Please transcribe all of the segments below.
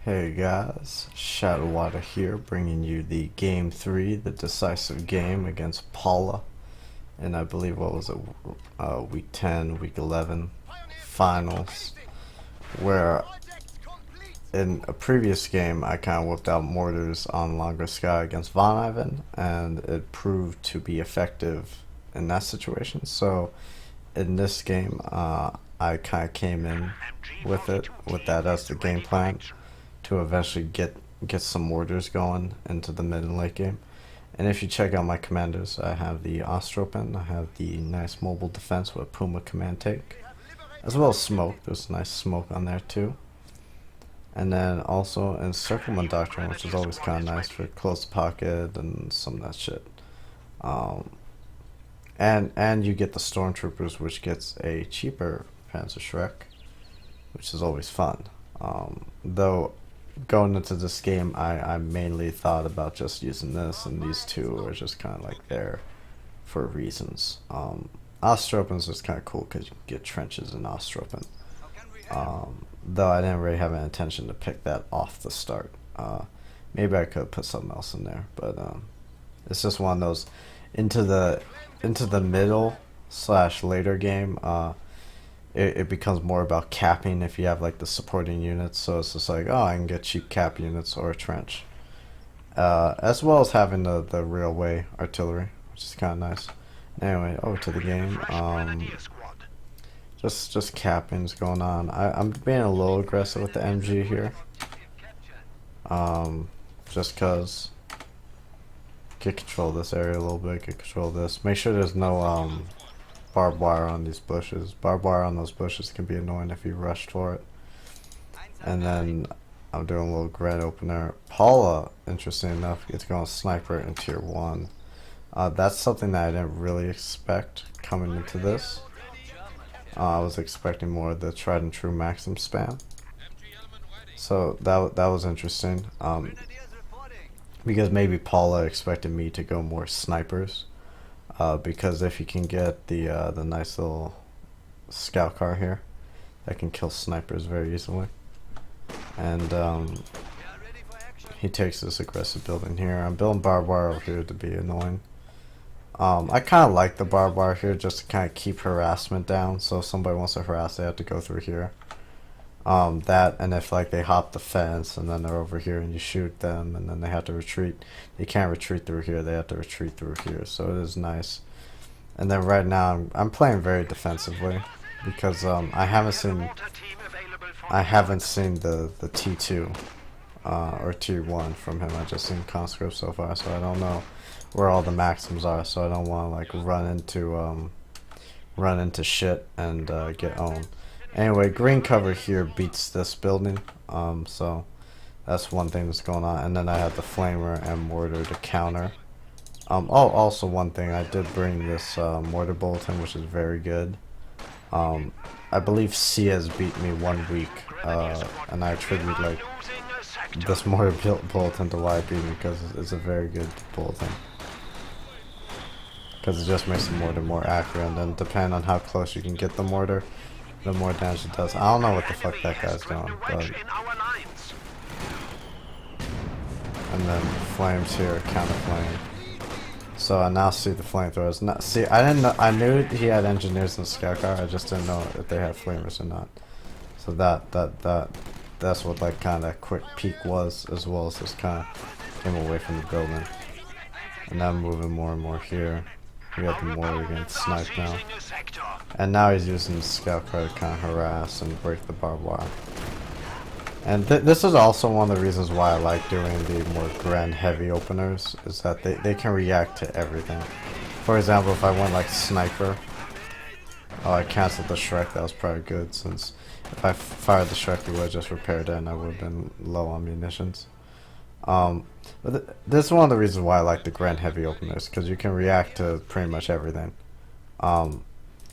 Hey guys, Shadowwada here, bringing you the Game 3, the decisive game against Paula. And I believe, what was it, Week 10, Week 11 finals, where in a previous game I kind of whipped out Mortars on Longer Sky against Von Ivan, and it proved to be effective in that situation. So in this game, I kind of came in with that as the game plan, to eventually get some mortars going into the mid and late game. And if you check out my commanders, I have the Ostropen, I have the nice mobile defense with Puma command take, as well as smoke. There's nice smoke on there too. And then also encirclement doctrine, which is always kind of nice for close pocket and some of that shit. And you get the stormtroopers, which gets a cheaper Panzer Shrek, which is always fun. Though going into this game, I mainly thought about just using this, and these two are just kind of like there for reasons. Ostropens is kind of cool because you can get trenches in Ostropen. Though I didn't really have an intention to pick that off the start. Maybe I could put something else in there, but it's just one of those into the middle / later game. It becomes more about capping if you have like the supporting units. So it's just like, oh, I can get cheap cap units or a trench, as well as having the railway artillery, which is kind of nice. Anyway, over to the game. Just capping's going on. I'm being a little aggressive with the MG here, just cause get control of this area a little bit. Get control of this. Make sure there's no barbed wire on these bushes. Barbed wire on those bushes can be annoying if you rush for it. And then I'm doing a little grand opener. Paula, interesting enough, gets going sniper in tier 1. That's something that I didn't really expect coming into this. I was expecting more of the tried and true maxim spam. So that was interesting. Because maybe Paula expected me to go more snipers. Because if you can get the nice little scout car here, that can kill snipers very easily. And he takes this aggressive building here. I'm building barbed wire over here to be annoying. I kind of like the barbed wire here just to kind of keep harassment down. So if somebody wants to harass, they have to go through here. That, and if like they hop the fence and then they're over here and you shoot them and then they have to retreat, they can't retreat through here, they have to retreat through here. So it is nice. And then right now I'm playing very defensively because I haven't seen the T2 or Tier 1 from him. I just seen conscript so far, so I don't know where all the maxims are, so I don't want to like run into shit and get owned. Anyway, green cover here beats this building, so that's one thing that's going on. And then I have the flamer and mortar to counter. Also one thing, I did bring this mortar bulletin, which is very good. I believe C has beat me 1 week, and I attribute like this mortar bulletin to why it beat me, because it's a very good bulletin. Because it just makes the mortar more accurate, and then depending on how close you can get the mortar, the more damage it does. I don't know what the fuck that guy's doing, but... And then flames here, counter flame. So I now see the flamethrowers. Not see, I didn't know. I knew he had engineers in the scout car. I just didn't know if they had flamers or not. So that's what like kind of quick peek was, as well as just kind of came away from the building. And now I'm moving more and more here. We got the mortar against snipe now. And now he's using the scout car to kind of harass and break the barbed wire. And this is also one of the reasons why I like doing the more grand heavy openers, is that they can react to everything. For example, if I went like sniper, oh, I canceled the Shrek. That was probably good, since if I fired the Shrek, it would have just repaired it and I would have been low on munitions. But this is one of the reasons why I like the grand heavy openers, because you can react to pretty much everything.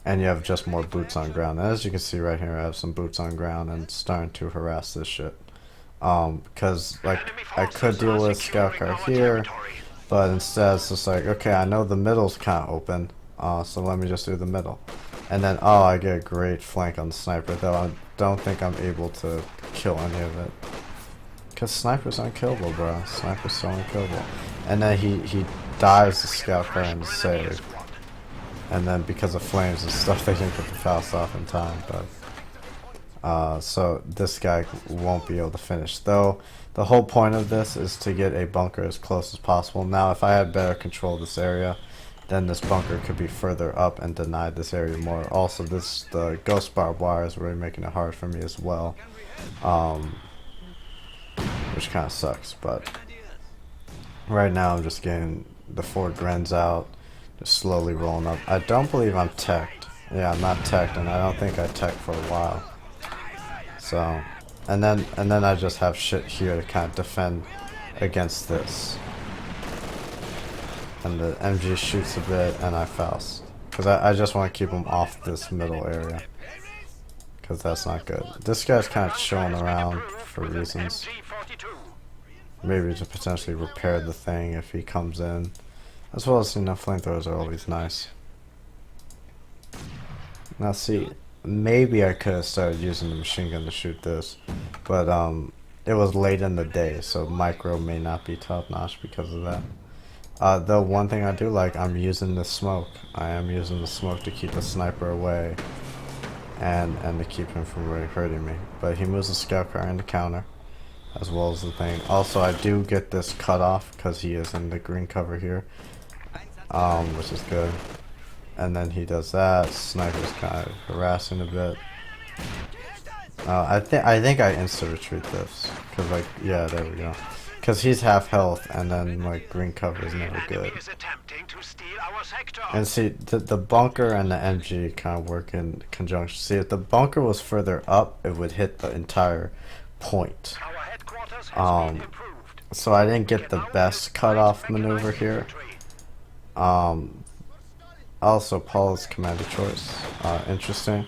And you have just more boots on ground. And as you can see right here, I have some boots on ground and starting to harass this shit. Because like I could deal with scout car here, but instead it's just like, okay, I know the middle's kind of open, so let me just do the middle. And then, oh, I get a great flank on the sniper, though I don't think I'm able to kill any of it. Cause sniper's unkillable, bro. Sniper's so unkillable. And then he dives the scout car and save. And then because of flames and stuff, they didn't get the Faust off in time. But so this guy won't be able to finish. Though the whole point of this is to get a bunker as close as possible. Now, if I had better control of this area, then this bunker could be further up and deny this area more. Also, the ghost barbed wire is really making it hard for me as well. Which kind of sucks, but right now I'm just getting the 4 Grens out, just slowly rolling up. I don't believe I'm teched. Yeah, I'm not teched, and I don't think I teched for a while. So, and then I just have shit here to kind of defend against this. And the MG shoots a bit, and I Faust. Because I just want to keep him off this middle area. Because that's not good. This guy's kind of chilling around for reasons. Maybe to potentially repair the thing if he comes in. As well as, you know, flamethrowers are always nice. Now see, maybe I could have started using the machine gun to shoot this. But it was late in the day, so micro may not be top notch because of that. Though one thing I do like, I'm using the smoke. I am using the smoke to keep the sniper away. And to keep him from really hurting me. But he moves the scout car into counter. As well as the thing. Also, I do get this cut off because he is in the green cover here, which is good. And then he does that. Sniper's kind of harassing a bit. I think I insta retreat this because, like, yeah, there we go. Because he's half health, and then like green cover is never good. And see, the bunker and the MG kind of work in conjunction. See, if the bunker was further up, it would hit the entire point. So I didn't get the best cutoff maneuver here. Also, Paula's commander choice, interesting.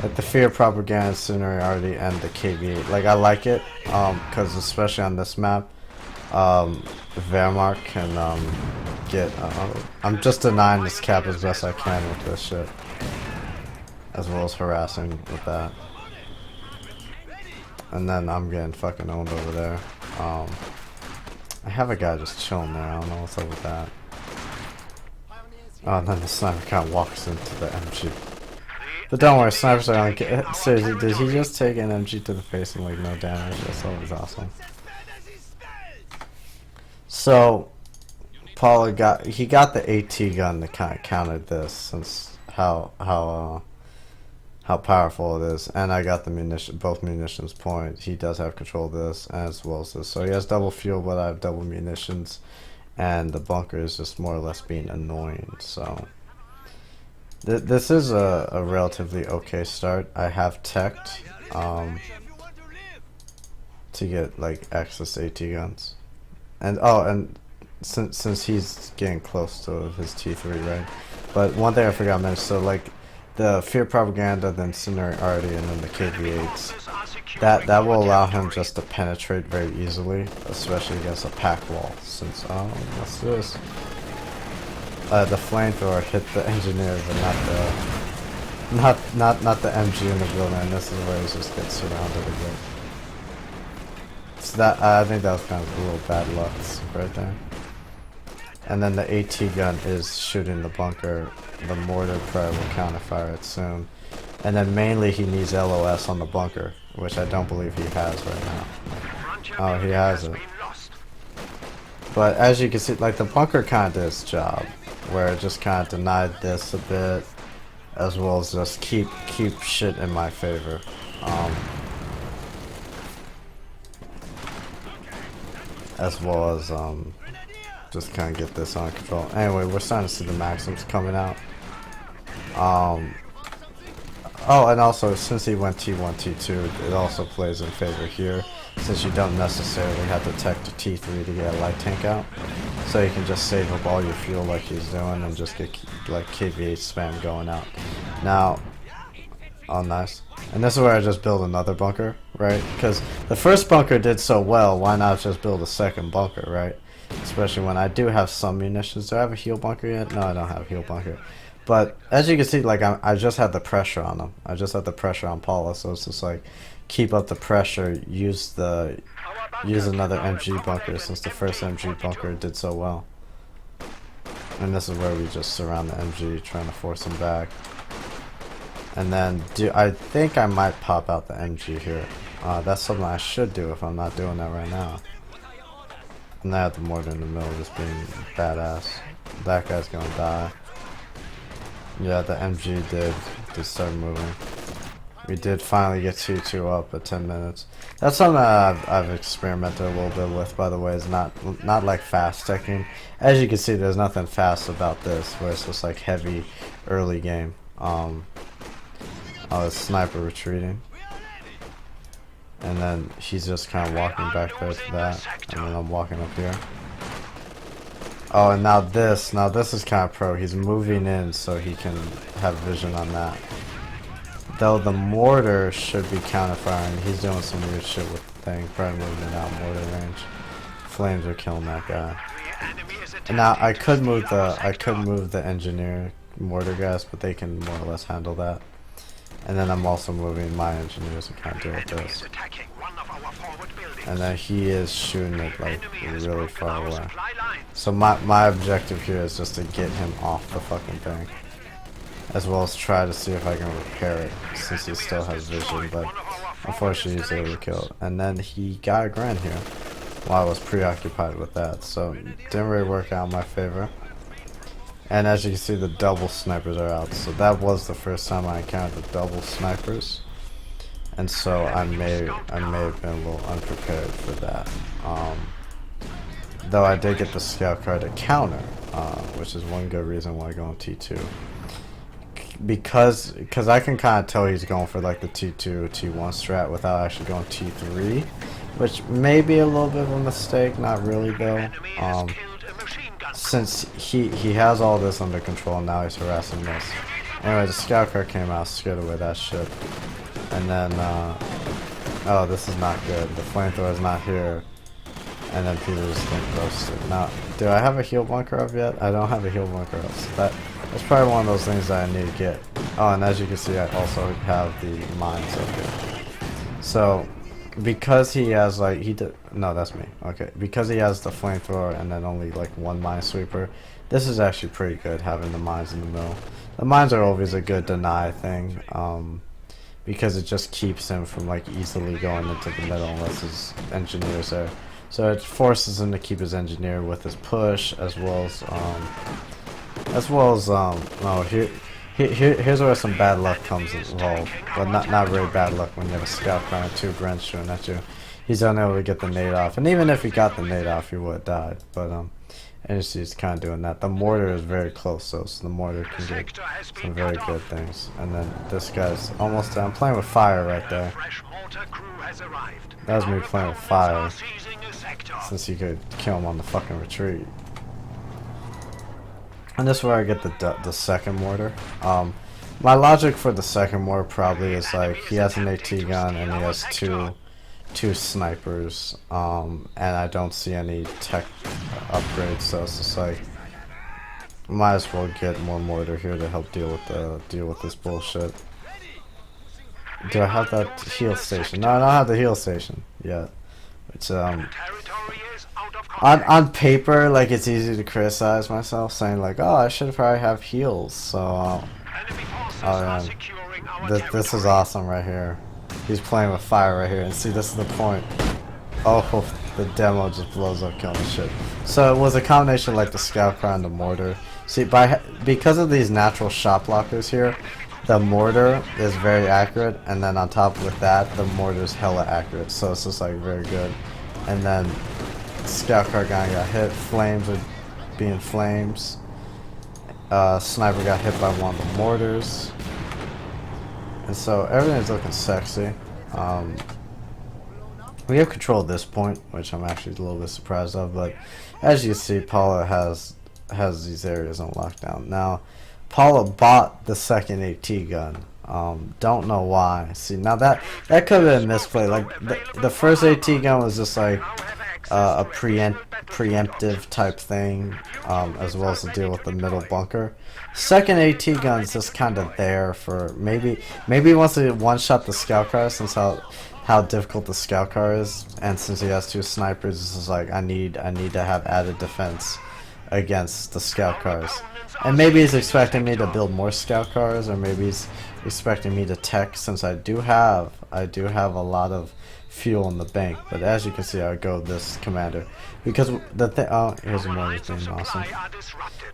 Like the fear propaganda superiority and the KV, like I like it, because especially on this map, Wehrmacht can get. I'm just denying this cap as best I can with this shit, as well as harassing with that. And then I'm getting fucking owned over there. I have a guy just chilling there. I don't know what's up with that. Oh, and then the sniper kind of walks into the MG. But don't worry, snipers are gonna seriously, did he just take an MG to the face and like no damage? That's always awesome. So Paula got the AT gun to kind of counter this, since how powerful it is, and I got the both munitions point. He does have control of this as well as this, so he has double fuel, but I have double munitions, and the bunker is just more or less being annoying. So this is a relatively okay start. I have teched to get like access AT guns, and and since he's getting close to his T3, right? But one thing I forgot to mention, so like the fear propaganda, then superiority, and then the KV8s, that will allow him just to penetrate very easily, especially against a pack wall. Since what's this? The flamethrower hit the engineer, but not the MG in the building. And this is where he just gets surrounded a bit. So that I think that was kind of a little bad luck right there. And then the AT gun is shooting the bunker. The mortar probably will counterfire it soon. And then mainly he needs LOS on the bunker, which I don't believe he has right now. Oh, he has it. But as you can see, like the bunker kind of did its job, where it just kind of denied this a bit, as well as just keep shit in my favor. As well as just kind of get this under control. Anyway, we're starting to see the maxims coming out. Oh, and also since he went T1, T2, it also plays in favor here, since you don't necessarily have to tech to T3 to get a light tank out. So you can just save up all your fuel like he's doing and just get like KV8 spam going out. Now, oh nice. And this is where I just build another bunker, right? Because the first bunker did so well, why not just build a second bunker, right? Especially when I do have some munitions. Do I have a heal bunker yet? No, I don't have a heal bunker. But as you can see, like I just had the pressure on him. I just had the pressure on Paula, so it's just like keep up the pressure, use the use another MG bunker since the first MG bunker did so well. And this is where we just surround the MG, trying to force him back. And then I think I might pop out the MG here. That's something I should do if I'm not doing that right now. And I have the mortar in the middle just being badass. That guy's gonna die. Yeah, the MG did start moving. We did finally get 2-2 up at 10 minutes. That's something that I've experimented a little bit with, by the way, is not like fast teching. As you can see, there's nothing fast about this, where it's just like heavy early game. Oh, the sniper retreating. And then he's just kind of walking back there to that. And then I'm walking up here. Oh, and now this is kind of pro. He's moving in so he can have vision on that. Though the mortar should be counter-firing. He's doing some weird shit with the thing. Probably moving out mortar range. Flames are killing that guy. And now I could move the engineer mortar guys, but they can more or less handle that. And then I'm also moving my engineers to kind of deal with this. And then he is shooting it like really far away. So my objective here is just to get him off the fucking thing. As well as try to see if I can repair it, since he still has vision, but unfortunately he's overkill. And then he got a grand here while I was preoccupied with that, so didn't really work out in my favor. And as you can see, the double snipers are out, so that was the first time I encountered the double snipers. And so I may have been a little unprepared for that. Though I did get the scout card to counter, which is one good reason why I go on T2. Because I can kind of tell he's going for like the T2, T1 strat without actually going T3, which may be a little bit of a mistake, not really though. Since he has all this under control, now he's harassing this. Anyway, the scout car came out, scared away that shit. And then, oh, this is not good. The flamethrower's not here. And then people just get roasted. Now, do I have a heal bunker up yet? I don't have a heal bunker up, so that's probably one of those things that I need to get. Oh, and as you can see, I also have the mines up here. So, because he has like, no, that's me. Okay, because he has the flamethrower and then only like one minesweeper, this is actually pretty good having the mines in the middle. The mines are always a good deny thing, because it just keeps him from like easily going into the middle unless his engineer's there. So it forces him to keep his engineer with his push, as well as oh, here's where some bad luck comes involved, but not really bad luck when you have a scout car and 2 Brents shooting at you. He's unable to get the nade off, and even if he got the nade off, he would have died. But and he's kind of doing that. The mortar is very close though, so the mortar can get some very good things. And then this guy's almost done. I'm playing with fire right there. That was me playing with fire, since you could kill him on the fucking retreat. And this is where I get the second mortar. My logic for the second mortar probably is like he has an AT gun and he has two snipers, and I don't see any tech upgrades, so it's just like might as well get more mortar here to help deal with this bullshit. Do I have that heal station? No, I don't have the heal station yet. It's on paper, like, it's easy to criticize myself, saying like, oh, I should probably have heals. So this is awesome right here. He's playing with fire right here, and see, this is the point. Oh, the demo just blows up, killing shit. So it was a combination like the scout car and the mortar. See, because of these natural shot blockers here, the mortar is very accurate, and then on top of that, the mortar is hella accurate. So it's just like very good. And then scout car guy got hit. Flames are being flames. Sniper got hit by one of the mortars. And so everything's looking sexy. We have control at this point, which I'm actually a little bit surprised of. But as you see, Paula has these areas on lockdown. Now, Paula bought the second AT gun. Don't know why. See, now that could have been a misplay. Like the first AT gun was just like a preemptive type thing, as well as to deal with the middle bunker. Second AT gun is just kind of there for maybe he wants to one shot the scout car, since how how difficult the scout car is, and since he has 2 snipers, this is like I need to have added defense against the scout cars. And maybe he's expecting me to build more scout cars, or maybe he's expecting me to tech, since I do have a lot of fuel in the bank. But as you can see, I go this commander because the thing. Oh, here's a mortar thing. Awesome.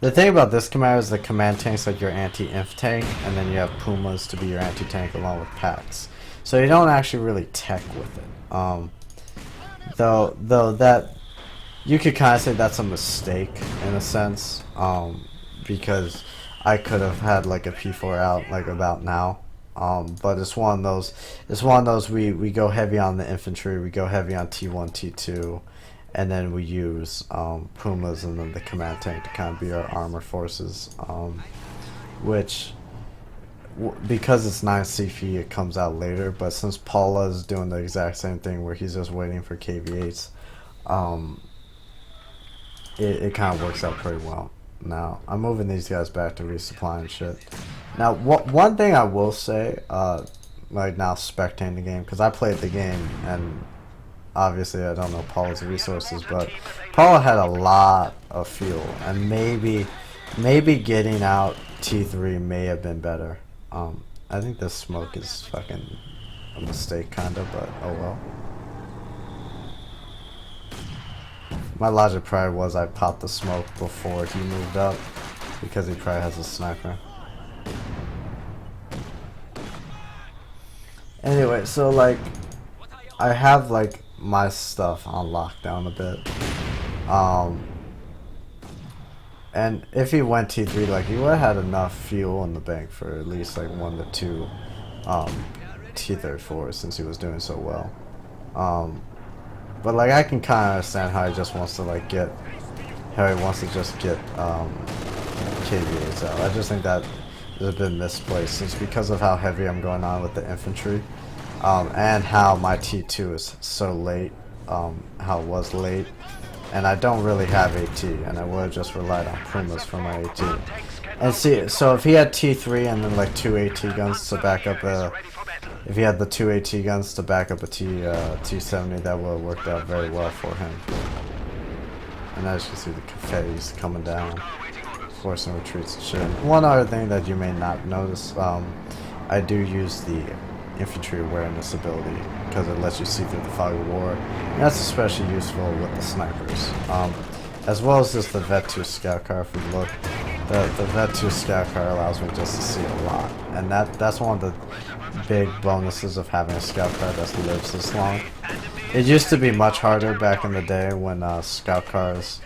The thing about this commander is the command tank's like your anti-inf tank, and then you have Pumas to be your anti-tank along with packs. So you don't actually really tech with it. Though that you could kind of say that's a mistake in a sense, because I could have had like a P4 out like about now. But it's one of those. It's one of those. We go heavy on the infantry. We go heavy on T1, T2, and then we use Pumas and then the command tank to kind of be our armor forces. Which, because it's 9 CP, it comes out later. But since Paula is doing the exact same thing, where he's just waiting for KV8s, it kind of works out pretty well. Now I'm moving these guys back to resupply and shit. Now, one thing I will say, like now spectating the game, because I played the game, and obviously I don't know Paula's resources, but Paula had a lot of fuel, and maybe getting out T3 may have been better. I think this smoke is fucking a mistake, kinda, but oh well. My logic probably was I popped the smoke before he moved up, because he probably has a sniper. Anyway, so like I have like my stuff on lockdown a bit, and if he went T3, like he would have had enough fuel in the bank for at least like 1 to 2 T34s, since he was doing so well. But like I can kind of understand how he just wants to like get, how he wants to just get KVAs out. I just think that is a bit misplaced, since because of how heavy I'm going on with the infantry, and how my T2 is so late, how it was late, and I don't really have AT, and I would have just relied on Pumas for my AT. And see, so if he had T3 and then like 2 AT guns to back up if he had the 2 AT guns to back up a T70, that would have worked out very well for him. And as you can see, the confetti's coming down, forcing retreats and shit. One other thing that you may not notice, I do use the infantry awareness ability, because it lets you see through the fog of war. And that's especially useful with the snipers. As well as just the Vet 2 scout car. If we look, the Vet 2 scout car allows me just to see a lot. And that's one of the big bonuses of having a scout car that lives this long. It used to be much harder back in the day when scout cars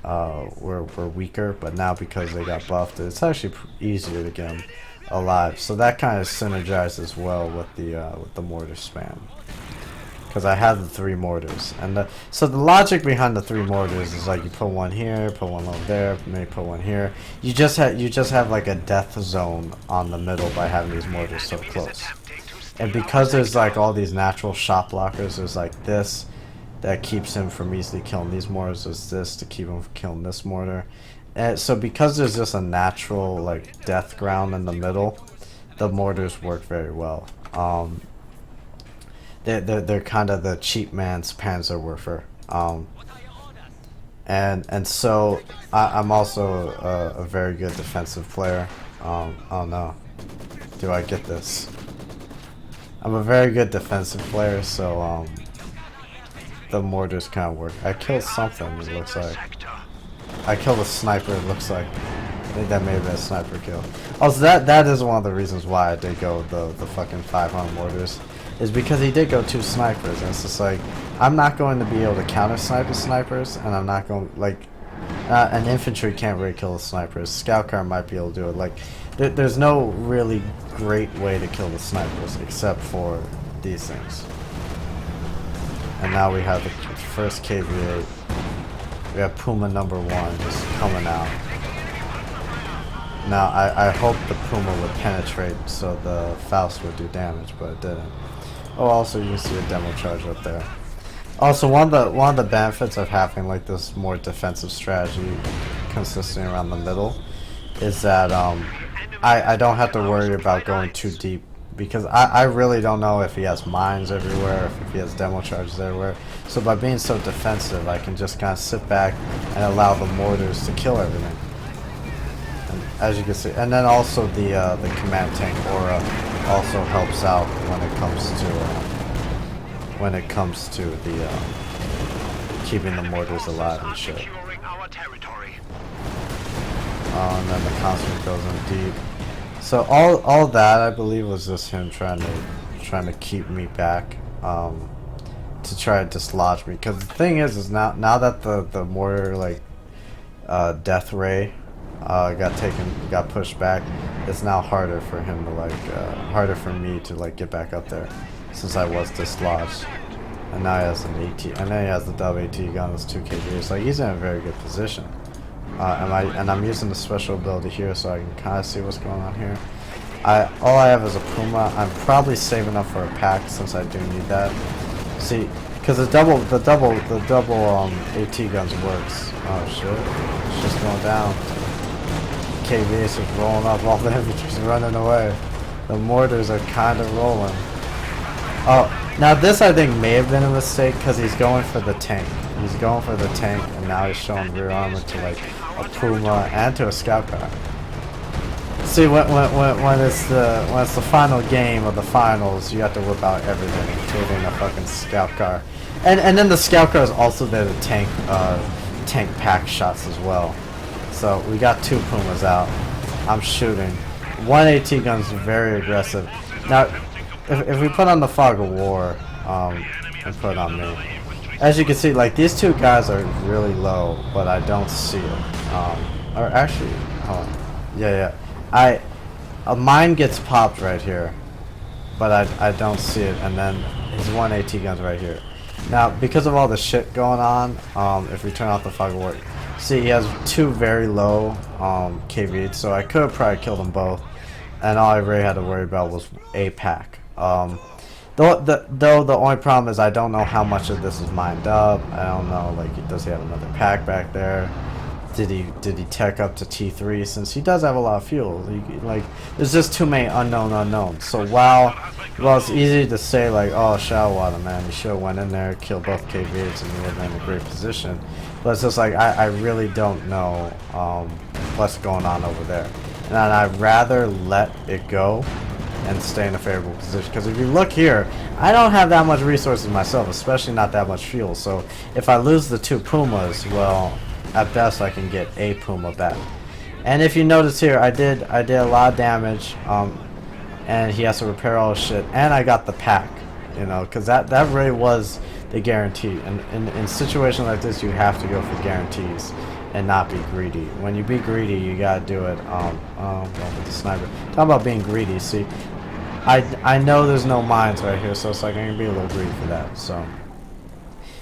were weaker, but now because they got buffed, it's actually easier to get them alive. So that kind of synergizes well with the mortar spam, because I have the 3 mortars, and so the logic behind the 3 mortars is like you put one here, put one over there, maybe put one here. You just have like a death zone on the middle by having these mortars so close. And because there's like all these natural shot blockers, there's like this that keeps him from easily killing these mortars. There's this to keep him from killing this mortar. And so because there's just a natural like death ground in the middle, the mortars work very well. They're kind of the cheap man's Panzerwerfer. And so I'm also a very good defensive player. Oh no, do I get this? I'm a very good defensive player, so the mortars kind of work. I killed something, it looks like. I killed a sniper, it looks like. I think that may have been a sniper kill. Also, that is one of the reasons why I did go the fucking 500 mortars, is because he did go 2 snipers, and it's just like, I'm not going to be able to counter sniper snipers, and I'm not going, like, an infantry can't really kill the snipers. Scout car might be able to do it. Like, there's no really great way to kill the snipers except for these things. And now we have the first KV8. We have Puma number 1 just coming out. Now, I hope the Puma would penetrate so the Faust would do damage, but it didn't. Oh, also you can see a demo charge up there. Also, one of the benefits of having like this more defensive strategy consisting around the middle is that I don't have to worry about going too deep because I really don't know if he has mines everywhere, if he has demo charges everywhere. So by being so defensive, I can just kind of sit back and allow the mortars to kill everything. And as you can see, and then also the command tank aura also helps out when it comes to the keeping the mortars alive and shit. And then the constant goes in deep. So all that I believe was just him trying to keep me back, to try to dislodge me. Because the thing is now that the mortar like death ray got pushed back, it's now harder for him to like harder for me to like get back up there, since I was dislodged. And now he has an AT, and then he has the WAT gun with 2 KVs. Like he's in a very good position. And I'm using the special ability here so I can kind of see what's going on here. All I have is a Puma. I'm probably saving up for a pack since I do need that. See, because the double AT guns works. Oh shit, it's just going down. KV is just rolling up. All the infantry's running away. The mortars are kind of rolling. Oh, now this I think may have been a mistake because he's going for the tank. He's going for the tank, and now he's showing rear armor to like a Puma and to a scout car. See, when it's the final game of the finals, you have to whip out everything, including a fucking scout car, and then the scout car is also there to tank pack shots as well. So we got 2 Pumas out. I'm shooting. 1 AT gun's very aggressive. Now, if we put on the fog of war, and put on me. As you can see, like these 2 guys are really low, but I don't see it. Or actually, hold on. Yeah. A mine gets popped right here, but I don't see it. And then his 1 AT gun's right here. Now, because of all the shit going on, if we turn off the fog of war, see he has 2 very low KVs, so I could have probably killed them both, and all I really had to worry about was a pack. Though the only problem is I don't know how much of this is mined up. I don't know, like, does he have another pack back there? Did he tech up to T3, since he does have a lot of fuel? Like, there's just too many unknowns. So while it's easy to say like, oh, Shadowwada, man, you should have went in there, killed both KVs, and you would have been in a great position. But it's just like I really don't know what's going on over there, and I'd rather let it go and stay in a favorable position. Because if you look here, I don't have that much resources myself, especially not that much fuel. So if I lose the 2 Pumas, well, at best I can get a Puma back. And if you notice here, I did a lot of damage, and he has to repair all his shit, and I got the pack, you know, because that really was the guarantee. And in situations like this, you have to go for guarantees and not be greedy. When you be greedy, you gotta do it. Going with the sniper. Talking about being greedy. See, I know there's no mines right here, so it's like I'm gonna be a little greedy for that. So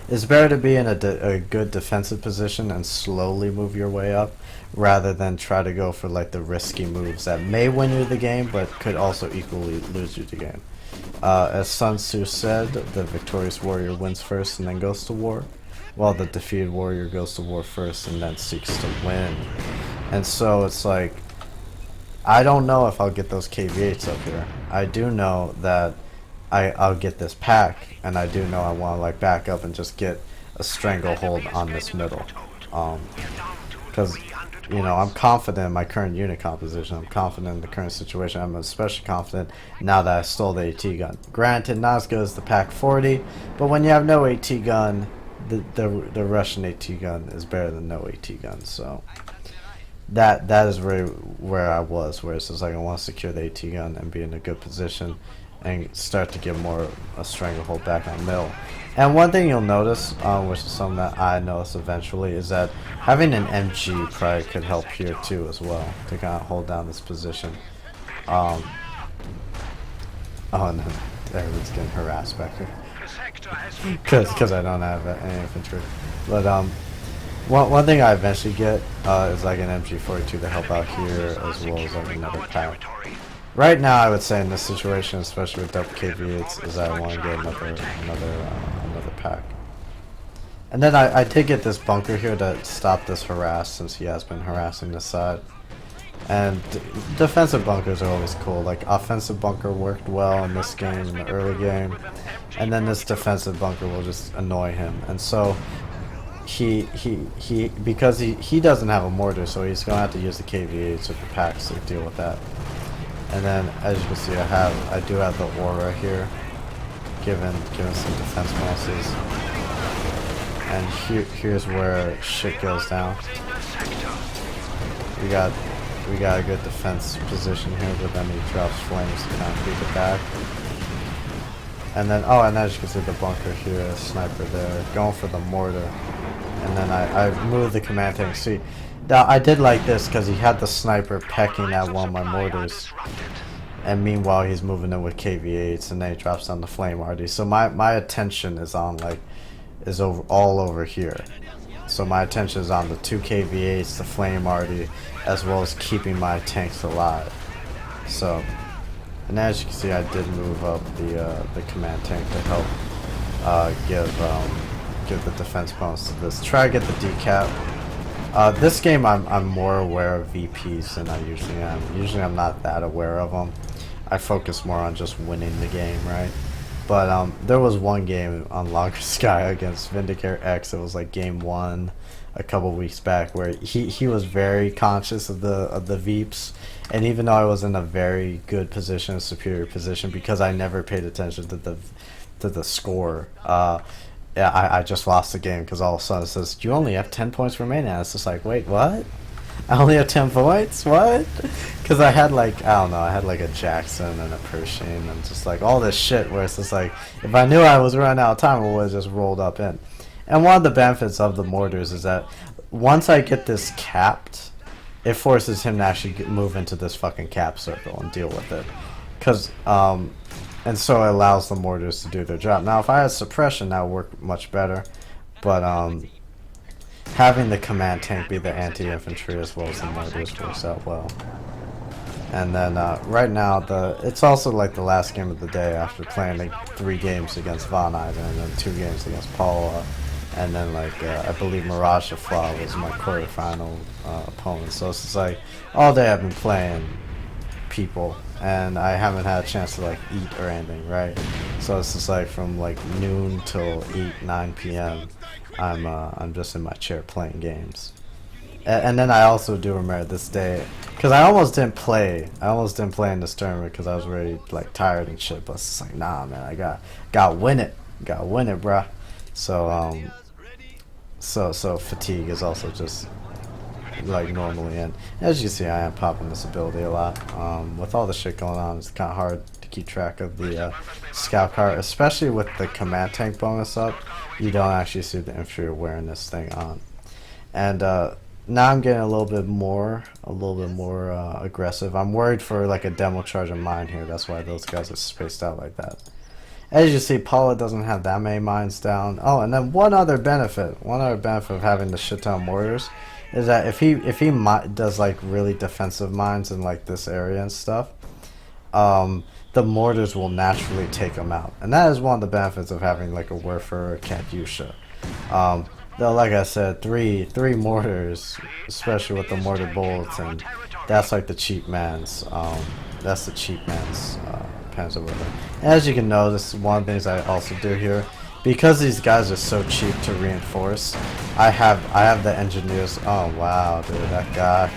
it's better to be in a good defensive position and slowly move your way up, rather than try to go for like the risky moves that may win you the game, but could also equally lose you the game. As Sun Tzu said, the victorious warrior wins first and then goes to war, while the defeated warrior goes to war first and then seeks to win. And so it's like, I don't know if I'll get those KV8s up here. I do know that I'll get this pack, and I do know I want to like back up and just get a stranglehold on this middle. Because, you know, I'm confident in my current unit composition. I'm confident in the current situation. I'm especially confident now that I stole the AT gun. Granted, not as good as the pack 40, but when you have no AT gun, the Russian AT gun is better than no AT gun. So that is really where I was, where it's just like I want to secure the AT gun and be in a good position and start to get more a stranglehold back on middle. And one thing you'll notice, which is something that I noticed eventually, is that having an MG probably could help here too as well, to kind of hold down this position. Oh no, everyone's getting harassed back here. Because I don't have any infantry. But one thing I eventually get is like an MG42 to help out here, as well as like another pack. Right now, I would say in this situation, especially with double KV8s, is I want to get another pack. And then I did get this bunker here to stop this harass, since he has been harassing this side. And defensive bunkers are always cool. Like, offensive bunker worked well in this game, in the early game. And then this defensive bunker will just annoy him. And so, because he doesn't have a mortar, so he's going to have to use the KVH with the packs to deal with that. And then, as you can see, I do have the aura here, given some defense bonuses. And here's where shit goes down. We got a good defense position here, but then he drops flames to kind of keep it back. And then, and as you can see, the bunker here, a sniper there, going for the mortar. And then I moved the command tank. See, now I did like this because he had the sniper pecking at one of my mortars. And meanwhile, he's moving in with KV8s, and then he drops down the flame RD. So my attention is on, all over here. So my attention is on the 2 KV8s, the flame RD, as well as keeping my tanks alive. So, and as you can see, I did move up the command tank to help give the defense bonus to this. Try to get the decap. This game I'm more aware of VPs than I usually am. Usually I'm not that aware of them. I focus more on just winning the game, right? But there was one game on Longer Sky against Vindicator X. It was like game 1 a couple weeks back, where he was very conscious of the VEEPs, and even though I was in a very good position, a superior position, because I never paid attention to the score. Yeah, I just lost the game because all of a sudden it says you only have 10 points remaining. And it's just like, wait, what? I only have 10 points? What? Because I had I don't know, I had like a Jackson and a Pershing and just like all this shit where it's just like, if I knew I was running out of time, I would have just rolled up in. And one of the benefits of the mortars is that once I get this capped, it forces him to actually move into this fucking cap circle and deal with it. Because, and so it allows the mortars to do their job. Now, if I had suppression, that would work much better. But, having the command tank be the anti-infantry as well as the mortars works out well. And then right now, it's also like the last game of the day after playing like 3 games against Von Iden and then 2 games against Paula. And then I believe Mirage of Flaw was my quarterfinal opponent. So it's just like all day I've been playing people and I haven't had a chance to eat or anything, right? So it's just like from noon till 8-9 p.m. I'm just in my chair playing games. And then I also do remember this day, because I almost didn't play in this tournament because I was already tired and shit. But it's just like, nah, man, I got win it, bruh. So fatigue is also just normally in. As you see, I am popping this ability a lot. With all the shit going on, it's kind of hard to keep track of the scout car, especially with the command tank bonus up. You don't actually see the infantry awareness thing on. And now I'm getting a little bit more aggressive. I'm worried for a demo charge of mine here. That's why those guys are spaced out like that. As you see, Paula doesn't have that many mines down. Oh, and then one other benefit of having the shit ton mortars is that if he does really defensive mines in this area and stuff, the mortars will naturally take them out, and that is one of the benefits of having a Werfer or a Katyusha. Though, like I said, three mortars, especially with the mortar bullets, and that's the cheap man's. That's the cheap man's Panzer Weapon. As you can notice, one of the things I also do here, because these guys are so cheap to reinforce, I have the engineers. Oh wow, dude, that guy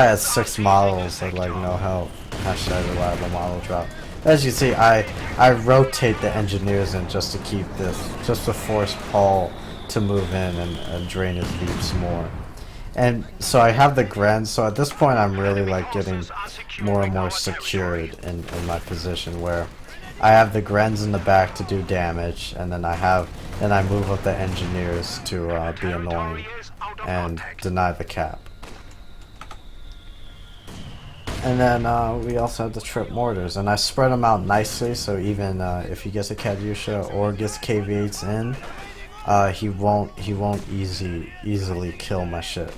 has 6 models at no health. Hashtag reliable model drop. As you see, I rotate the engineers in just to keep this, just to force Paul to move in and drain his VEEPs more. And so I have the Gren, so at this point I'm really getting more and more secured in my position, where I have the Grens in the back to do damage, and then I move up the engineers to be annoying and deny the cap. And then we also have the trip mortars, and I spread them out nicely, so even if he gets a Katyusha or gets KV8s in, he won't easily kill my shit.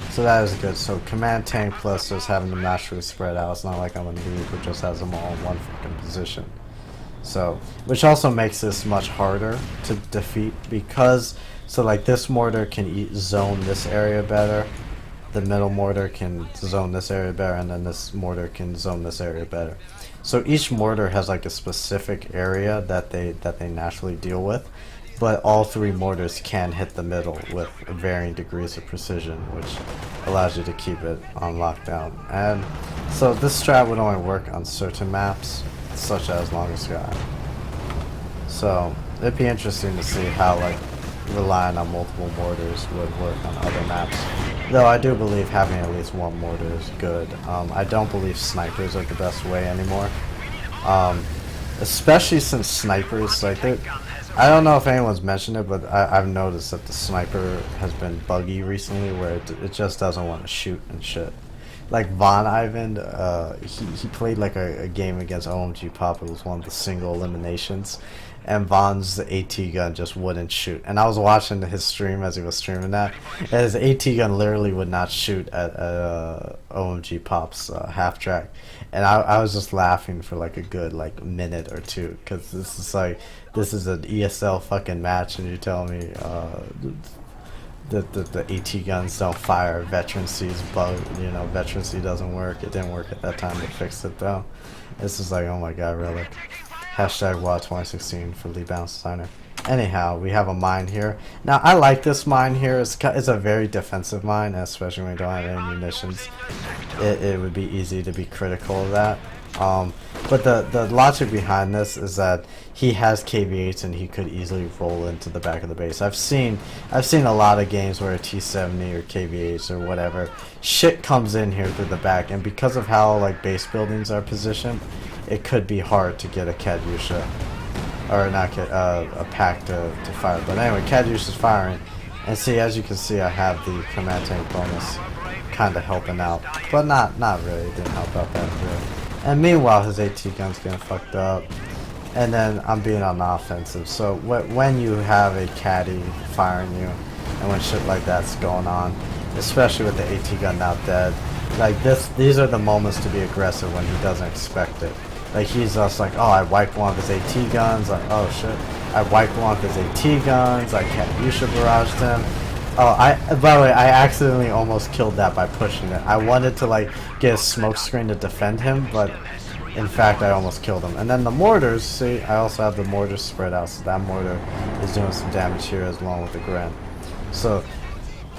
So that is good. So command tank plus just having them naturally spread out. It's not like I'm a noob who just has them all in one fucking position. So, which also makes this much harder to defeat, because this mortar can zone this area better. the middle mortar can zone this area better, and then this mortar can zone this area better. So each mortar has like a specific area that they naturally deal with, but all three mortars can hit the middle with varying degrees of precision, which allows you to keep it on lockdown. And so this strat would only work on certain maps, such as Longest Sky. So it'd be interesting to see how like relying on multiple mortars would work on other maps. Though I do believe having at least one mortar is good. I don't believe snipers are the best way anymore. Especially since snipers, like, I don't know if anyone's mentioned it, but I've noticed that the sniper has been buggy recently, where it just doesn't want to shoot and shit. Like Von Ivan, he played like a game against OMG Pop. It was one of the single eliminations, and Von's AT gun just wouldn't shoot. And I was watching his stream as he was streaming that, and his AT gun literally would not shoot at OMG Pop's half track. And I was just laughing for like a good like minute or two, because this is an ESL fucking match, and you're telling me the AT guns don't fire, veterancy's bug, you know, veterancy doesn't work. It didn't work at that time, they fixed it though. This is like, oh my god, Relic. Hashtag 2016 for Lee Bounce Designer. Anyhow, we have a mine here. Now, I like this mine here. It's a very defensive mine, especially when you don't have any munitions. It would be easy to be critical of that. But the logic behind this is that he has KVH and he could easily roll into the back of the base. I've seen a lot of games where a T70 or KVH or whatever shit comes in here through the back, and because of how like base buildings are positioned, it could be hard to get a Kadyusha, or not get a pack to fire. But anyway, Kadyusha's firing, and see, as you can see, I have the command tank bonus kind of helping out, but not really. It didn't help out that good. And meanwhile, his AT gun's getting fucked up, and then I'm being on the offensive. So when you have a caddy firing you, and when shit like that's going on, especially with the AT gun now dead, like these are the moments to be aggressive when he doesn't expect it. Like he's just like, oh, I wiped one of his AT guns. Like, oh shit, I wiped one of his AT guns. I Kadyusha barraged him. Oh, by the way, I accidentally almost killed that by pushing it. I wanted to like get a smoke screen to defend him, but in fact I almost killed him. And then the mortars, see, I also have the mortars spread out, so that mortar is doing some damage here as well with the Gren. So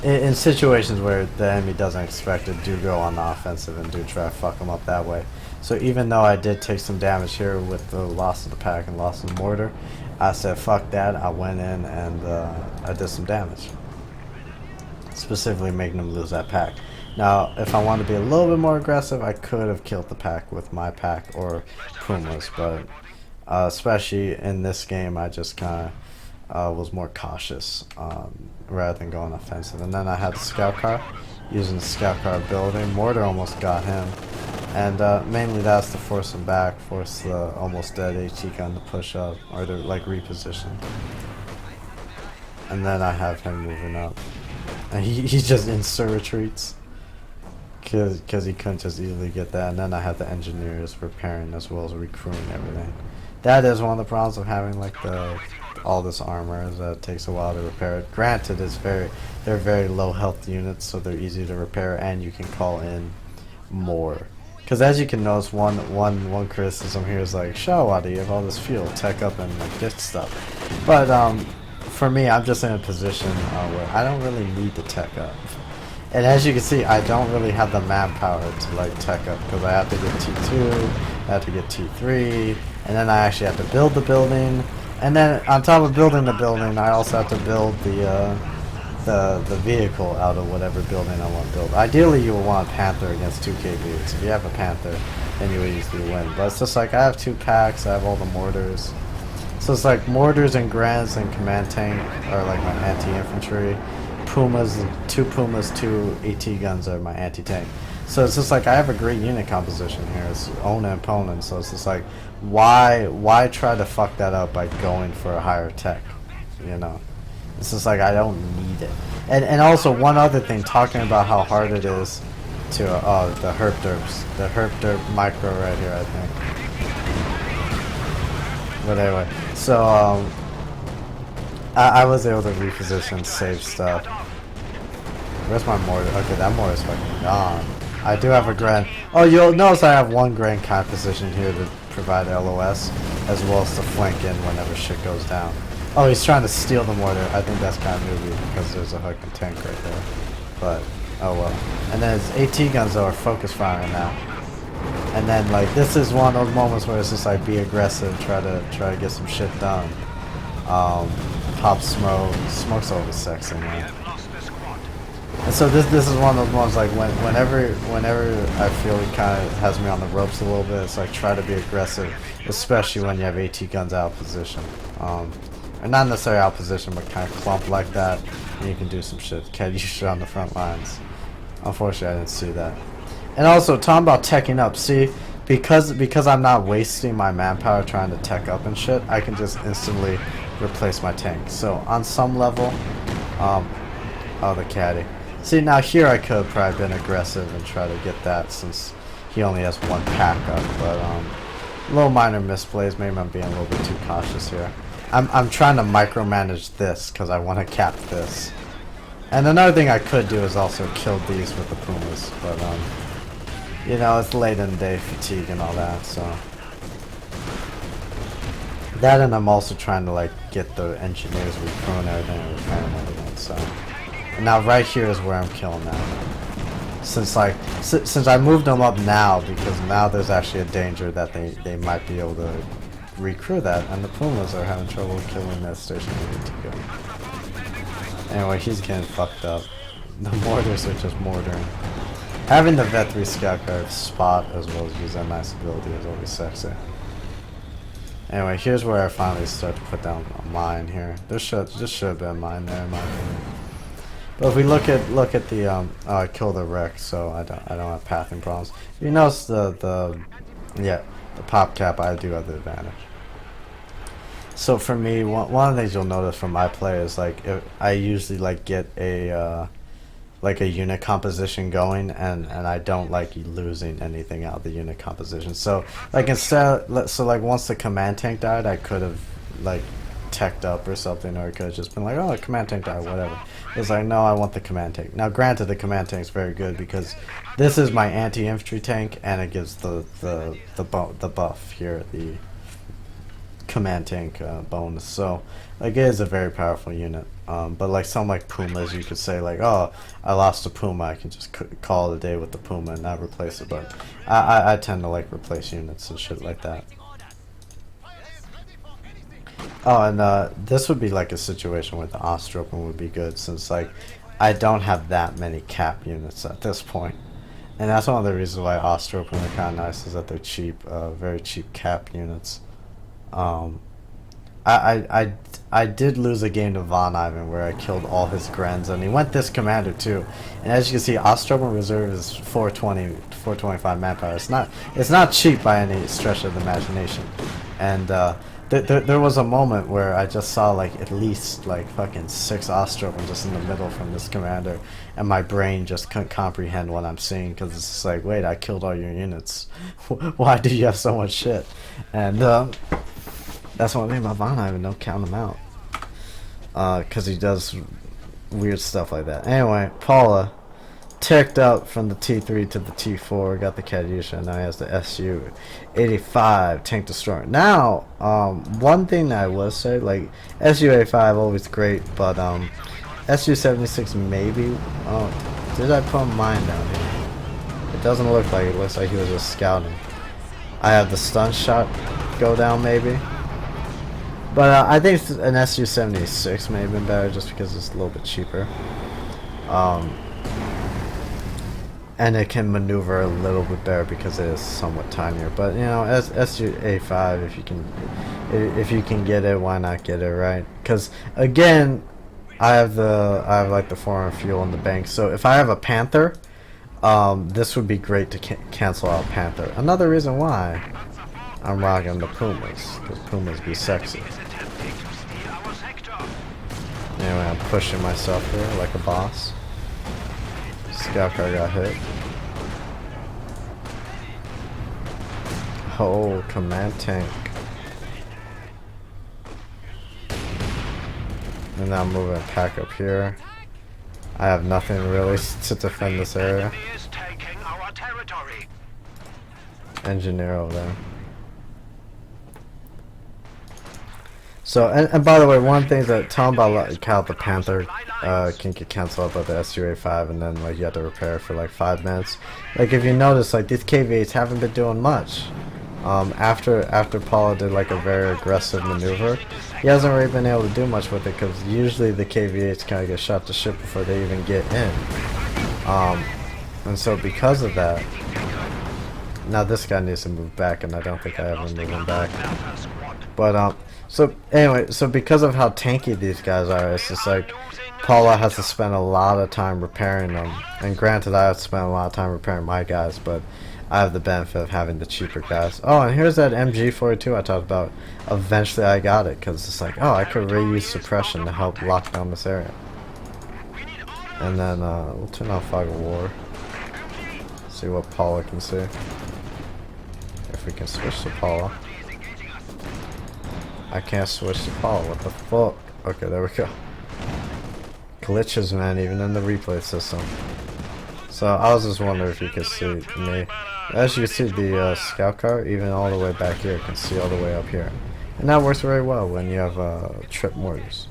in situations where the enemy doesn't expect it, do go on the offensive and do try to fuck them up that way. So even though I did take some damage here with the loss of the pack and loss of the mortar, I said fuck that. I went in and I did some damage, specifically making them lose that pack. Now, if I wanted to be a little bit more aggressive, I could have killed the pack with my pack or Pumas, but especially in this game, I just kind of was more cautious rather than going offensive. And then I had the scout car, using the scout car building. Mortar almost got him, and mainly that's to force him back, force the almost dead AT gun to push up, or to like reposition. And then I have him moving up. And he just instant retreats, because he couldn't just easily get that. And then I had the engineers repairing as well as recruiting everything. That is one of the problems of having like all this armor, is that it takes a while to repair it. Granted, they're very low health units, so they're easy to repair, and you can call in more. Because as you can notice, one criticism here is like, Shadowwada, you have all this fuel, tech up and like get stuff. But for me, I'm just in a position where I don't really need to tech up. And as you can see, I don't really have the manpower to like tech up, because I have to get T2, I have to get T3, and then I actually have to build the building. And then on top of building the building, I also have to build the vehicle out of whatever building I want to build. Ideally, you would want a Panther against 2 KVs. If you have a Panther, then you would easily win. But it's just like, I have 2 packs, I have all the mortars. So it's like mortars and Grans and command tank are like my anti-infantry. Pumas, 2 Pumas, 2 AT guns are my anti-tank. So it's just like, I have a great unit composition here. It's own and opponent. So it's just like, why try to fuck that up by going for a higher tech? You know, it's just like, I don't need it. And also one other thing, talking about how hard it is to the herp derps, the herp derp micro right here, I think. But anyway, so I was able to reposition, save stuff. Where's my mortar? Okay, that mortar's fucking gone. I do have a grand. Oh, you'll notice I have one grand cap position here to provide LOS, as well as to flank in whenever shit goes down. Oh, he's trying to steal the mortar. I think that's kind of movie because there's a fucking tank right there. But, oh well. And then his AT guns though are focus firing now. And then like this is one of those moments where it's just like be aggressive, try to get some shit done. Pop smoke. Smoke's always sexy, man. And so this is one of those ones like whenever I feel he kind of has me on the ropes a little bit, it's like try to be aggressive, especially when you have AT guns out of position. Or not necessarily out of position, but kind of clump like that, and you can do some shit. Can't use shit on the front lines. Unfortunately, I didn't see that. And also, talking about teching up, see, because I'm not wasting my manpower trying to tech up and shit, I can just instantly replace my tank. So on some level, oh, the caddy. See, now here I could have probably been aggressive and try to get that since he only has one pack up, but little minor misplays. Maybe I'm being a little bit too cautious here. I'm trying to micromanage this because I want to cap this. And another thing I could do is also kill these with the Pumas, but you know, it's late in the day, fatigue and all that, so. That, and I'm also trying to like get the engineers recruiting everything and repairing everything, so. And now right here is where I'm killing now. Since I moved them up now, because now there's actually a danger that they might be able to recruit that, and the Pumas are having trouble killing that station we need to go. Anyway, he's getting fucked up. The mortars are just mortaring. Having the Vet 3 scout card spot as well as use that nice ability is always sexy. Anyway, here's where I finally start to put down a mine here. This should have been a mine there in my opinion. But if we look at the oh, I killed the wreck, so I don't have pathing problems. If you notice the pop cap, I do have the advantage. So for me, one of the things you'll notice from my play is like I usually like get a unit composition going, and I don't like losing anything out of the unit composition. So like once the command tank died, I could have like teched up or something, or it could have just been like, oh, the command tank died, whatever. It was like, no, I want the command tank. Now granted, the command tank is very good because this is my anti-infantry tank, and it gives the buff here, the command tank bonus. So like it is a very powerful unit. But like some like Pumas, you could say like, oh, I lost a Puma, I can just call it a day with the Puma and not replace it. But I tend to like replace units and shit like that. Oh, and this would be like a situation where the Ostropen would be good, since like I don't have that many cap units at this point. And that's one of the reasons why Ostropen are kind of nice, is that they're cheap, very cheap cap units. I did lose a game to Von Ivan where I killed all his Grens, and he went this commander too. And as you can see, Ostropen Reserve is 425 manpower. It's not cheap by any stretch of the imagination. And there was a moment where I just saw like at least like fucking 6 Ostropen just in the middle from this commander, and my brain just couldn't comprehend what I'm seeing, because it's just like, wait, I killed all your units. Why do you have so much shit? And that's one thing about Von Ivan, don't count him out. Because he does weird stuff like that. Anyway, Paula ticked up from the T3 to the T4, got the Katyusha, and now he has the SU-85 tank destroyer. Now, one thing that I will say, like, SU-85 always great, but SU-76 maybe. Oh, did I put a mine down here? It doesn't look like it. Looks like he was just scouting. I have the stun shot go down maybe. But I think an SU-76 may have been better just because it's a little bit cheaper. And it can maneuver a little bit better because it is somewhat tinier. But you know, SU-85, if you can get it, why not get it, right? Because again, I have like the foreign fuel in the bank. So if I have a Panther, this would be great to cancel out Panther. Another reason why I'm rocking the Pumas, because Pumas be sexy. Anyway, I'm pushing myself here like a boss. Scout car got hit. Oh, command tank. And now I'm moving a pack up here. I have nothing really to defend this area. Engineer over there. So, and by the way, one thing that tell them about like, how the Panther can get cancelled out by the SUA-5, and then like you have to repair for like 5 minutes. Like if you notice, like these KV-8s haven't been doing much. After Paula did like a very aggressive maneuver, he hasn't really been able to do much with it, because usually the KV-8s kind of get shot to shit before they even get in. And so because of that, now this guy needs to move back, and I don't think I ever move him back. But so anyway, so because of how tanky these guys are, it's just like Paula has to spend a lot of time repairing them. And granted, I have to spend a lot of time repairing my guys, but I have the benefit of having the cheaper guys. Oh, and here's that MG42 I talked about. Eventually I got it, because it's like, oh, I could reuse suppression to help lock down this area. And then we'll turn on Fog of War. See what Paula can see. If we can switch to Paula. I can't switch to Paula, what the fuck? Okay, there we go. Glitches, man, even in the replay system. So I was just wondering if you could see me. As you can see, the scout car, even all the way back here, can see all the way up here. And that works very well when you have trip mortars.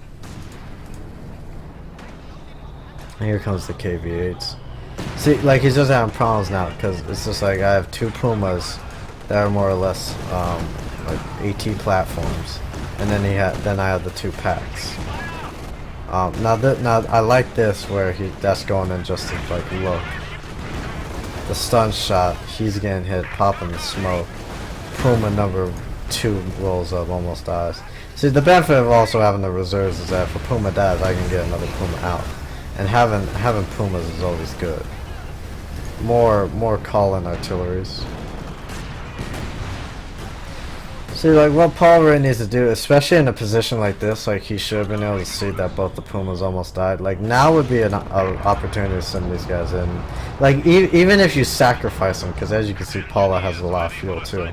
And here comes the KV-8s. See, like he's just having problems now, because it's just like I have 2 Pumas that are more or less like AT platforms, and then I have the 2 packs. Now I like this where that's going in just to like look. The stun shot, he's getting hit, popping the smoke. Puma number 2 rolls up, almost dies. See, the benefit of also having the reserves is that if a Puma dies, I can get another Puma out. And having Pumas is always good. More call-in artilleries. See, like what Paul really needs to do, especially in a position like this, like he should have been able to see that both the Pumas almost died. Like now would be an opportunity to send these guys in. Like even if you sacrifice them, because as you can see, Paula has a lot of fuel too.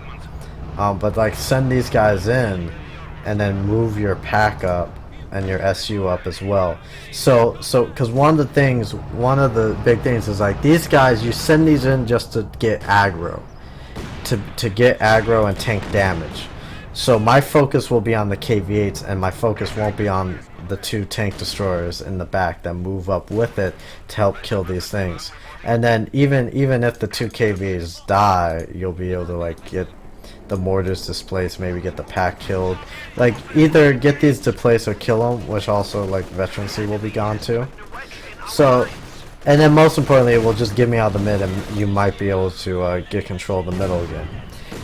But like send these guys in, and then move your pack up and your SU up as well. So because one of the big things is like these guys, you send these in just to get aggro, to get aggro and tank damage. So my focus will be on the KV-8s, and my focus won't be on the 2 tank destroyers in the back that move up with it to help kill these things. And then even if the 2 KVs die, you'll be able to like get the mortars displaced, maybe get the pack killed. Like either get these displaced or kill them, which also like veterancy will be gone too. So, and then most importantly, it will just get me out of the mid, and you might be able to get control of the middle again.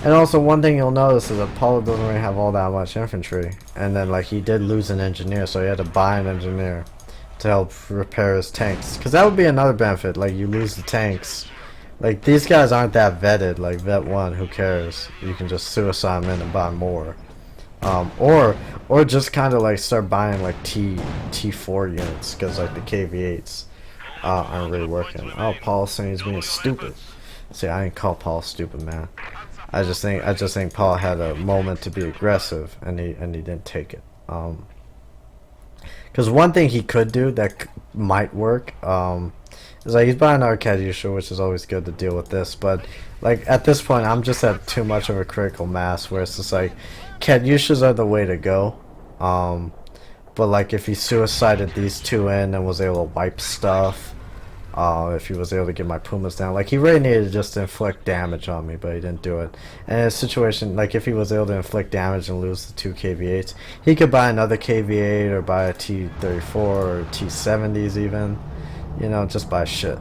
And also one thing you'll notice is that Paula doesn't really have all that much infantry, and then like he did lose an engineer, so he had to buy an engineer to help repair his tanks, because that would be another benefit. Like you lose the tanks, like these guys aren't that vetted, like vet 1, who cares, you can just suicide them in and buy more. Or just kind of like start buying like T4 units, because like the KV-8s aren't really working. Oh, Paul's saying he's being stupid. See, I ain't call Paul stupid, man. I just think Paul had a moment to be aggressive, and he didn't take it. Because one thing he could do that might work is like he's buying our Katyusha, which is always good to deal with this. But like at this point, I'm just at too much of a critical mass where it's just like Katyushas are the way to go. But like if he suicided these 2 in and was able to wipe stuff. If he was able to get my Pumas down, like he really needed just to inflict damage on me, but he didn't do it. And in a situation like if he was able to inflict damage and lose the 2 KV-8s, he could buy another KV-8 or buy a T-34 or T-70s even, you know, just buy shit.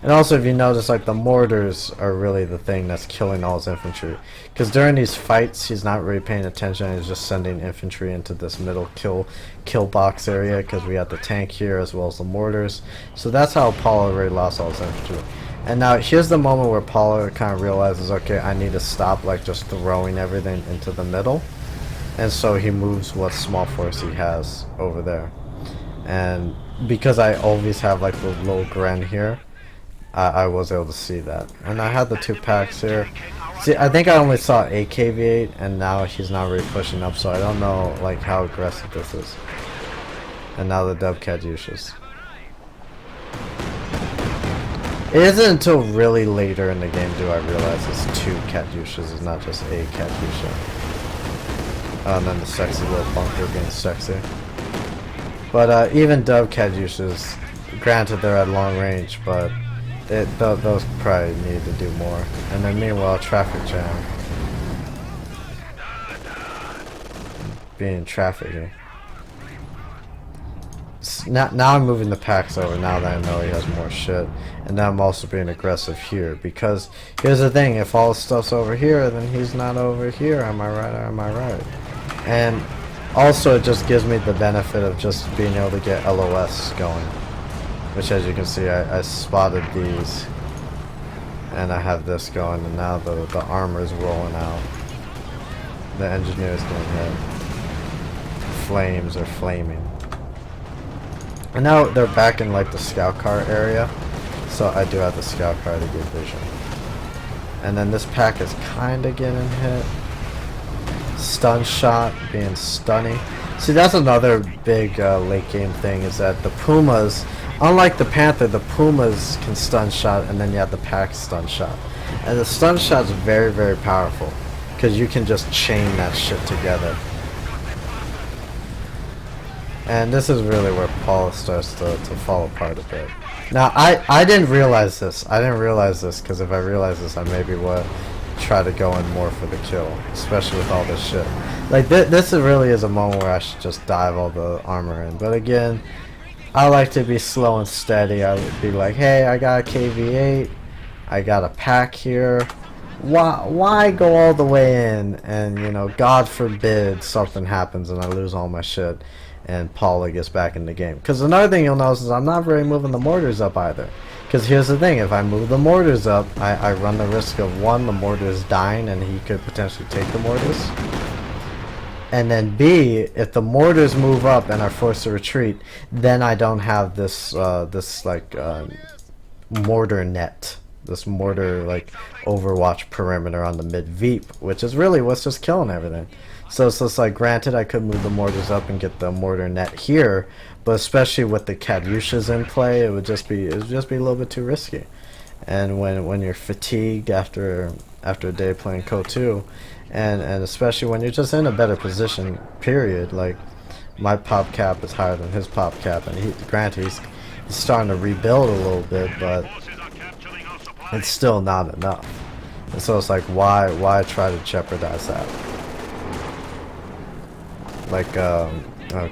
And also if you notice, like the mortars are really the thing that's killing all his infantry, because during these fights he's not really paying attention, he's just sending infantry into this middle kill box area, because we have the tank here as well as the mortars. So that's how Paula really lost all his infantry. And now here's the moment where Paula kind of realizes, okay, I need to stop like just throwing everything into the middle, and so he moves what small force he has over there. And because I always have like the little Gren here, I was able to see that. And I had the 2 packs here. See, I think I only saw a KV-8, and now he's not really pushing up, so I don't know like how aggressive this is. And now the dub Katyushas. It isn't until really later in the game do I realize it's 2 Katyushas, it's not just a Katyusha. And then the sexy little bunker being sexy. But even dub Katyushas, granted they're at long range, but those probably need to do more. And then meanwhile, traffic jam. Being trafficking. Now I'm moving the packs over now that I know he has more shit. And now I'm also being aggressive here. Because here's the thing, if all the stuff's over here, then he's not over here. Am I right or am I right? And also it just gives me the benefit of just being able to get LOS going. Which as you can see, I spotted these. And I have this going, and now the armor's rolling out. The engineer's getting hit. Flames are flaming. And now they're back in like the scout car area, so I do have the scout car to get vision. And then this pack is kinda getting hit. Stun shot being stunning. See, that's another big late game thing, is that the Pumas, unlike the Panther, the Pumas can stun shot, and then you have the pack stun shot. And the stun shot's very, very powerful, because you can just chain that shit together. And this is really where Paula starts to fall apart a bit. Now, I didn't realize this. I didn't realize this, because if I realized this, I maybe would try to go in more for the kill. Especially with all this shit. Like, this really is a moment where I should just dive all the armor in. But again, I like to be slow and steady. I would be like, hey, I got a KV-8. I got a pack here. Why go all the way in and, you know, God forbid something happens and I lose all my shit and Paula gets back in the game. Because another thing you'll notice is I'm not really moving the mortars up either. Because here's the thing, if I move the mortars up, I run the risk of, one, the mortars dying and he could potentially take the mortars. And then B, if the mortars move up and are forced to retreat, then I don't have this mortar net. This mortar like overwatch perimeter on the mid Veep, which is really what's just killing everything. So it's just like, granted I could move the mortars up and get the mortar net here, but especially with the Katyushas in play, it would just be a little bit too risky. And when you're fatigued after a day playing Co 2, and especially when you're just in a better position, period. Like, my pop cap is higher than his pop cap, and granted he's starting to rebuild a little bit, but it's still not enough. And so it's like, why try to jeopardize that? Like, oh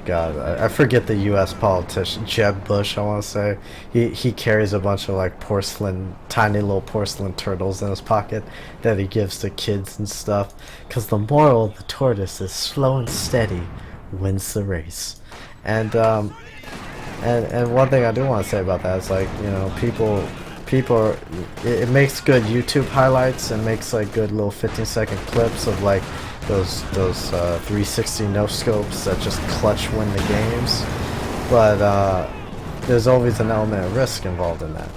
god, I forget the U.S. politician, Jeb Bush, I want to say. He carries a bunch of like tiny little porcelain turtles in his pocket that he gives to kids and stuff. Because the moral of the tortoise is slow and steady wins the race. And one thing I do want to say about that is, like, you know, people it makes good YouTube highlights and makes like good little 15-second clips of like those 360 no scopes that just clutch win the games, but there's always an element of risk involved in that.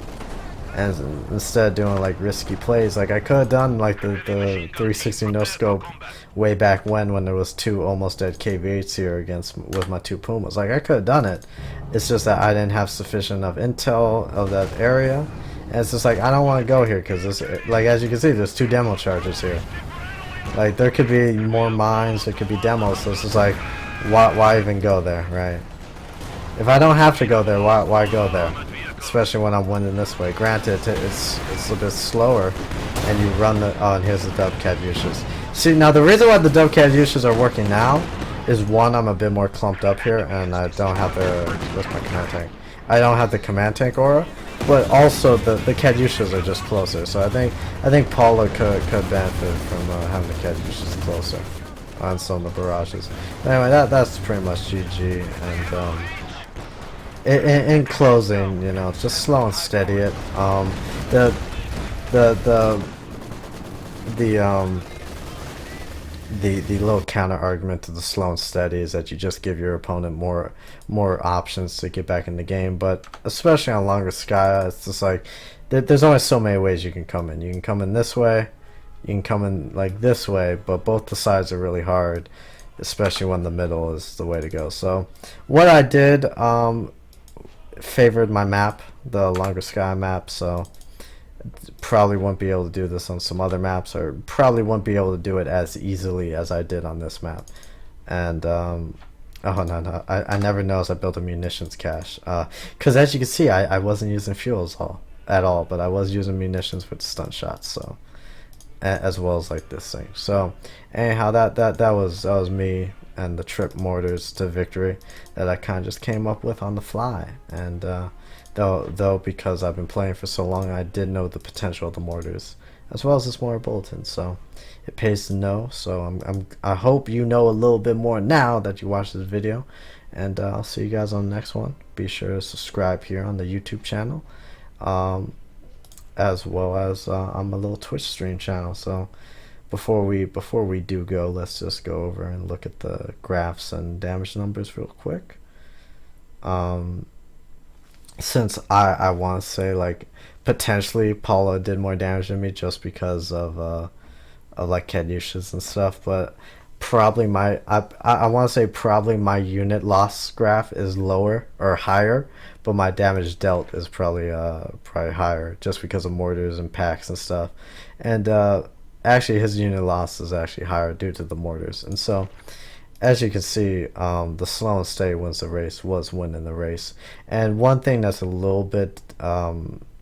And instead of doing like risky plays, like I could have done like the 360 no scope way back when there was 2 almost dead KV8s here with my 2 Pumas. Like, I could have done it. It's just that I didn't have sufficient enough intel of that area. And it's just like, I don't want to go here because this, like, as you can see, there's 2 demo charges here. Like, there could be more mines, there could be demos, so it's just like, why even go there, right? If I don't have to go there, why go there? Especially when I'm winning this way. Granted, it's a bit slower, and you run the, oh, and here's the dub Katyushas. See, now the reason why the dub Katyushas are working now is, one, I'm a bit more clumped up here, and I don't have what's my command tank? I don't have the command tank aura. But also the Katyushas are just closer, so I think Paula could benefit from having the Katyushas closer on some of the barrages. Anyway, that's pretty much GG. And in closing, you know, just slow and steady it. The little counter argument to the slow and steady is that you just give your opponent more options to get back in the game. But especially on longer Skya, it's just like there's only so many ways you can come in. You can come in this way, you can come in like this way, but both the sides are really hard, especially when the middle is the way to go. So what I did, favored my map, the longer Skya map. So Probably won't be able to do this on some other maps, or probably won't be able to do it as easily as I did on this map. And oh no, I never noticed I built a munitions cache, because as you can see, I wasn't using fuels at all, but I was using munitions with stun shots, so as well as like this thing. So anyhow, that was me and the trip mortars to victory that I kind of just came up with on the fly. And though because I've been playing for so long, I did know the potential of the mortars as well as this mortar bulletin, so it pays to know. So I hope you know a little bit more now that you watched this video, and I'll see you guys on the next one. Be sure to subscribe here on the YouTube channel, as well as on my little Twitch stream channel. So before we do go, let's just go over and look at the graphs and damage numbers real quick. Since I want to say, like, potentially Paula did more damage than me just because of like Caduceus and stuff, but probably I want to say probably my unit loss graph is lower or higher, but my damage dealt is probably higher just because of mortars and packs and stuff. And actually his unit loss is actually higher due to the mortars. And so as you can see, the slow and steady wins the race was winning the race. And one thing that's a little bit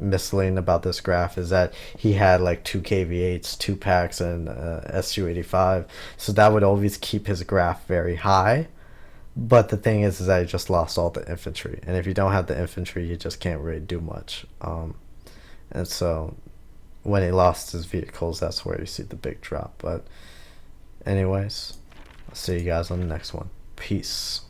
misleading about this graph is that he had like 2 KV8s, 2 packs, and S285. So that would always keep his graph very high. But the thing is that he just lost all the infantry. And if you don't have the infantry, you just can't really do much. And so when he lost his vehicles, that's where you see the big drop. But anyways, I'll see you guys on the next one. Peace.